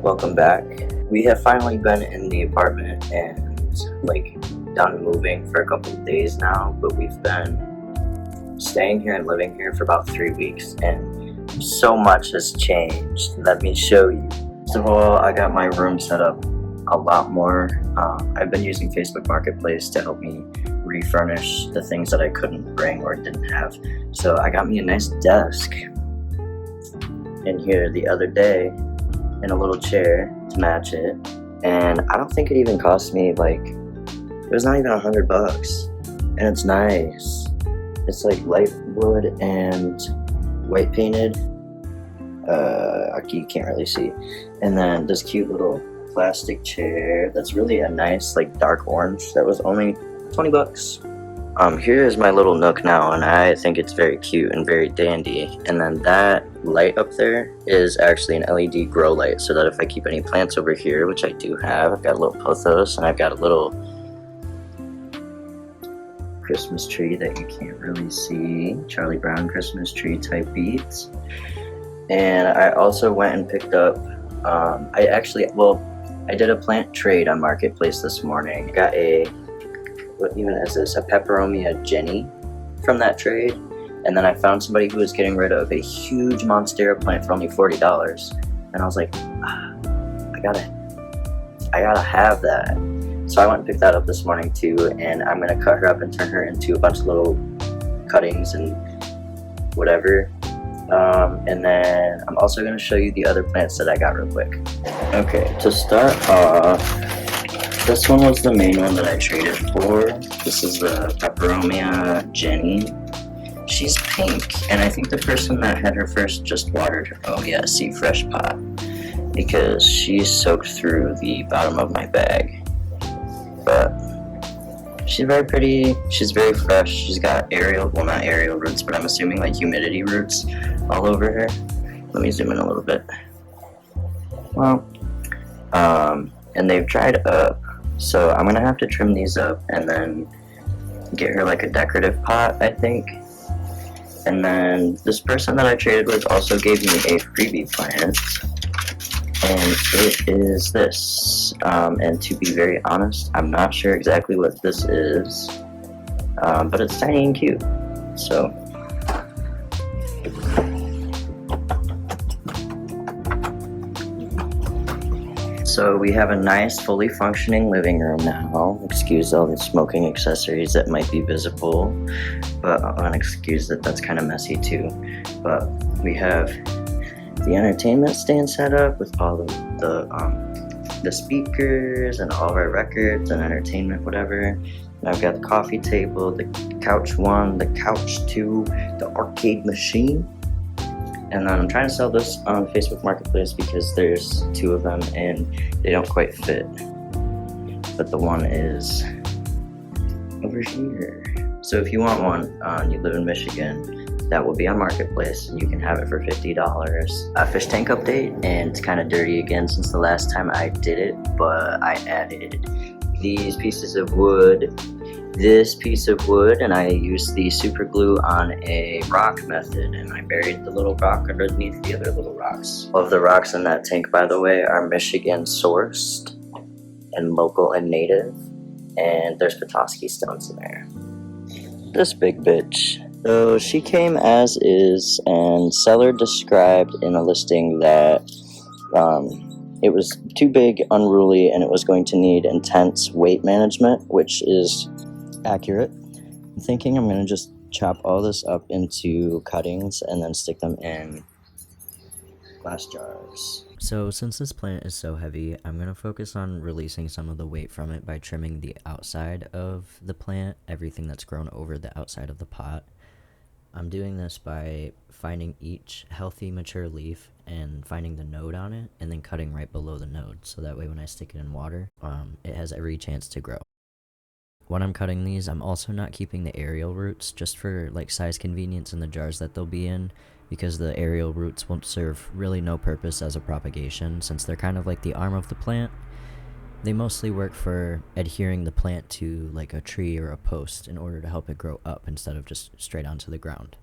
welcome back. We have finally been in the apartment and done moving for a couple of days now, but we've been staying here and living here for about 3 weeks, and so much has changed. Let me show you. First of all, I got my room set up a lot more. I've been using Facebook Marketplace to help me refurnish the things that I couldn't bring or didn't have. So I got me a nice desk in here the other day and a little chair to match it, and I don't think it even cost me it was not even $100, and it's nice. It's like light wood and white painted. You can't really see. And then this cute little plastic chair that's really a nice dark orange that was only $20. Here is my little nook now, and I think it's very cute and very dandy. And then that light up there is actually an LED grow light, so that if I keep any plants over here, which I do have, I've got a little pothos and I've got a little Christmas tree that you can't really see, Charlie Brown Christmas tree type beads. And I also went and picked up, I did a plant trade on Marketplace this morning. I got what even is this? A peperomia Jenny from that trade. And then I found somebody who was getting rid of a huge Monstera plant for only $40. And I was like, I gotta have that. So I went and picked that up this morning too, and I'm gonna cut her up and turn her into a bunch of little cuttings and whatever. And then I'm also gonna show you the other plants that I got real quick. Okay, to start off, this one was the main one that I traded for. This is the peperomia Jenny. She's pink, and I think the person that had her first just watered her. Oh yeah, see, fresh pot, because she soaked through the bottom of my bag. But she's very pretty. She's very fresh. She's got not aerial roots, but I'm assuming humidity roots all over her. Let me zoom in a little bit. Well, and they've dried up. So I'm gonna have to trim these up and then get her a decorative pot, I think. And then this person that I traded with also gave me a freebie plant, and it is this. And to be very honest, I'm not sure exactly what this is, but it's tiny and cute. So we have a nice, fully functioning living room now. Excuse all the smoking accessories that might be visible, but unexcuse that's kind of messy too. But we have the entertainment stand set up with all of the speakers and all of our records and entertainment, whatever. And I've got the coffee table, the couch 1, the couch 2, the arcade machine. And then I'm trying to sell this on Facebook Marketplace because there's 2 of them and they don't quite fit. But the one is over here. So if you want one, you live in Michigan, that will be on Marketplace, and you can have it for $50. A fish tank update, and it's kind of dirty again since the last time I did it, but I added these pieces of wood, this piece of wood, and I used the super glue on a rock method, and I buried the little rock underneath the other little rocks. All of the rocks in that tank, by the way, are Michigan sourced and local and native, and there's Petoskey stones in there. This big bitch. So she came as is, and seller described in a listing that it was too big, unruly, and it was going to need intense weight management, which is accurate. I'm thinking I'm going to just chop all this up into cuttings and then stick them in glass jars. So since this plant is so heavy, I'm going to focus on releasing some of the weight from it by trimming the outside of the plant, everything that's grown over the outside of the pot. I'm doing this by finding each healthy mature leaf and finding the node on it and then cutting right below the node, so that way when I stick it in water, it has every chance to grow. When I'm cutting these, I'm also not keeping the aerial roots, just for size convenience in the jars that they'll be in, because the aerial roots won't serve really no purpose as a propagation, since they're kind of like the arm of the plant. They mostly work for adhering the plant to a tree or a post in order to help it grow up instead of just straight onto the ground.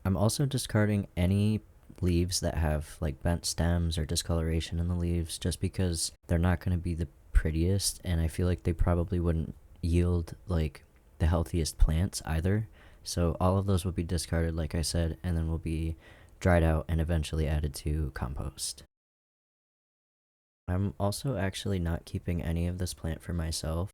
I'm also discarding any leaves that have like bent stems or discoloration in the leaves, just because they're not going to be the prettiest, and I feel like they probably wouldn't yield like the healthiest plants either. So all of those will be discarded, like I said, and then will be dried out and eventually added to compost. I'm also actually not keeping any of this plant for myself.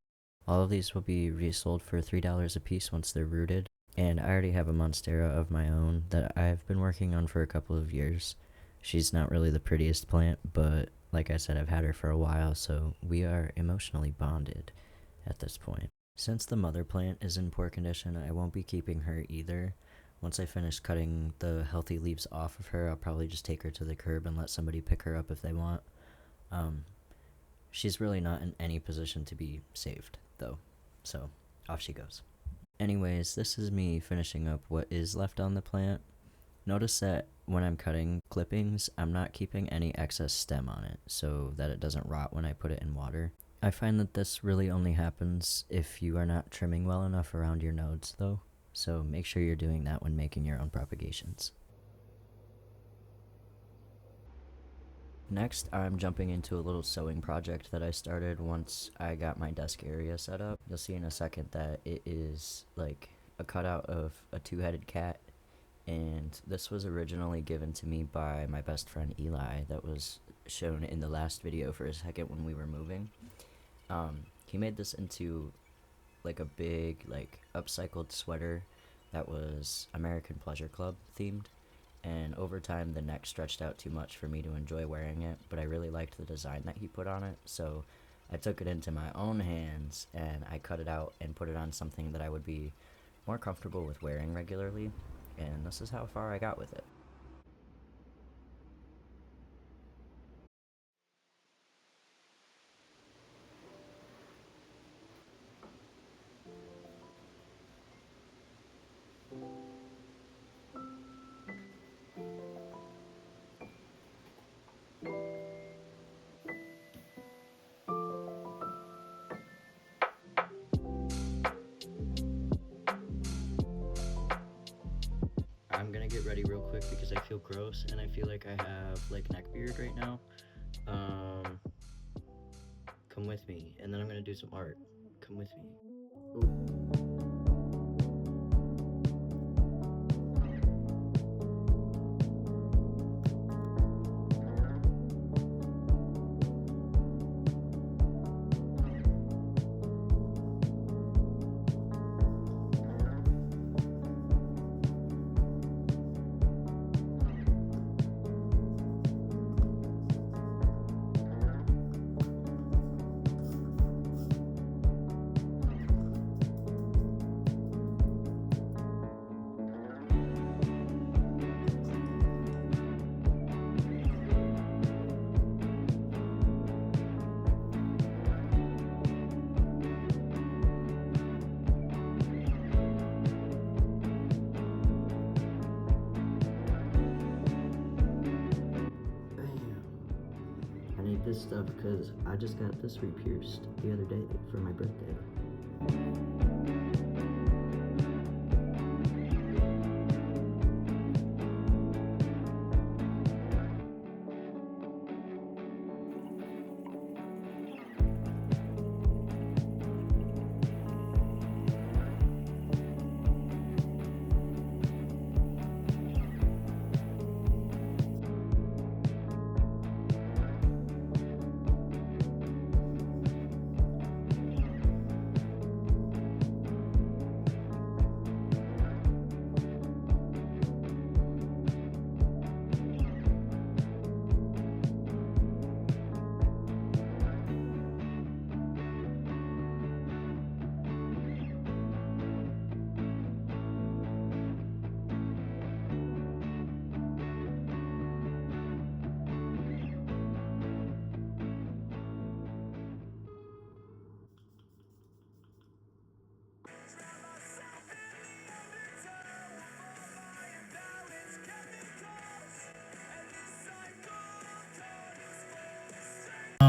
All of these will be resold for $3 a piece once they're rooted, and I already have a monstera of my own that I've been working on for a couple of years. She's not really the prettiest plant, but like I said, I've had her for a while, so we are emotionally bonded at this point. Since the mother plant is in poor condition, I won't be keeping her either. Once I finish cutting the healthy leaves off of her, I'll probably just take her to the curb and let somebody pick her up if they want. Um, she's really not in any position to be saved, though, so off she goes. Anyways, this is me finishing up what is left on the plant. Notice that when I'm cutting clippings, I'm not keeping any excess stem on it so that it doesn't rot when I put it in water. I find that this really only happens if you are not trimming well enough around your nodes, though, so make sure you're doing that when making your own propagations. Next, I'm jumping into a little sewing project that I started once I got my desk area set up. You'll see in a second that it is like a cutout of a two-headed cat, and this was originally given to me by my best friend Eli, that was shown in the last video for a second when we were moving. He made this into like a big like upcycled sweater that was American Pleasure Club themed, and over time the neck stretched out too much for me to enjoy wearing it, but I really liked the design that he put on it, so I took it into my own hands and I cut it out and put it on something that I would be more comfortable with wearing regularly, and this is how far I got with it. I'm gonna get ready real quick because I feel gross and I feel like I have like neck beard right now. Come with me, and then I'm gonna do some art. Come with me. Ooh. I need this stuff because I just got this re-pierced the other day for my birthday.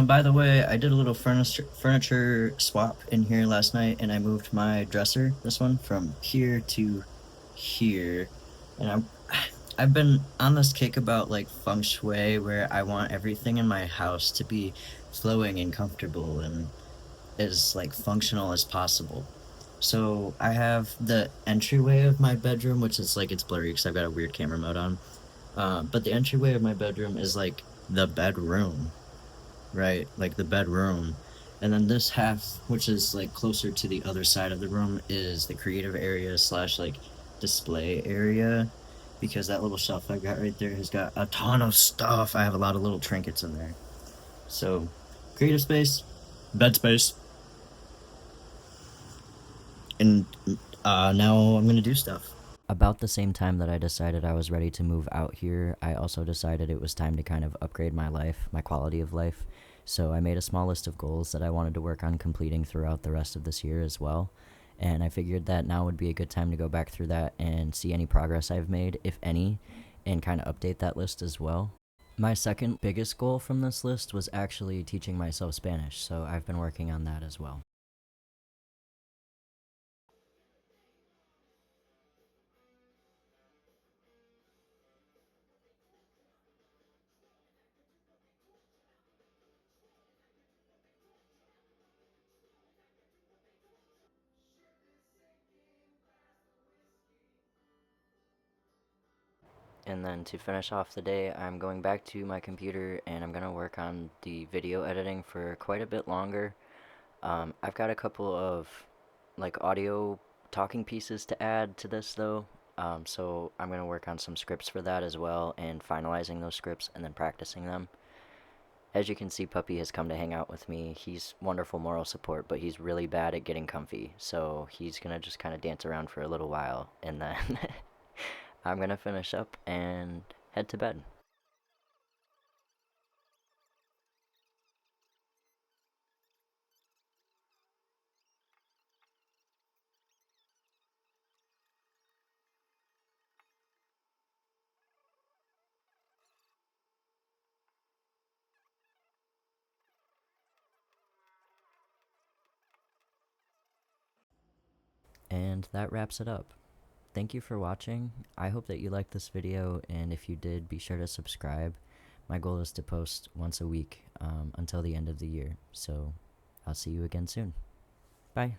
By the way, I did a little furniture swap in here last night, and I moved my dresser, this one, from here to here, and I've been on this kick about like feng shui where I want everything in my house to be flowing and comfortable and as like functional as possible. So I have the entryway of my bedroom, which is like it's blurry because I've got a weird camera mode on. But the entryway of my bedroom is like the bedroom, right? Like the bedroom. And then this half, which is like closer to the other side of the room, is the creative area slash like display area. Because that little shelf I've got right there has got a ton of stuff. I have a lot of little trinkets in there. So, creative space, bed space, and now I'm gonna do stuff. About the same time that I decided I was ready to move out here, I also decided it was time to kind of upgrade my life, my quality of life. So I made a small list of goals that I wanted to work on completing throughout the rest of this year as well. And I figured that now would be a good time to go back through that and see any progress I've made, if any, and kind of update that list as well. My second biggest goal from this list was actually teaching myself Spanish, so I've been working on that as well. And then to finish off the day, I'm going back to my computer and I'm going to work on the video editing for quite a bit longer. I've got a couple of like audio talking pieces to add to this though. So I'm going to work on some scripts for that as well and finalizing those scripts and then practicing them. As you can see, Puppy has come to hang out with me. He's wonderful moral support, but he's really bad at getting comfy. So he's going to just kind of dance around for a little while and then I'm going to finish up and head to bed. And that wraps it up. Thank you for watching. I hope that you liked this video, and if you did, be sure to subscribe. My goal is to post once a week until the end of the year, so I'll see you again soon. Bye.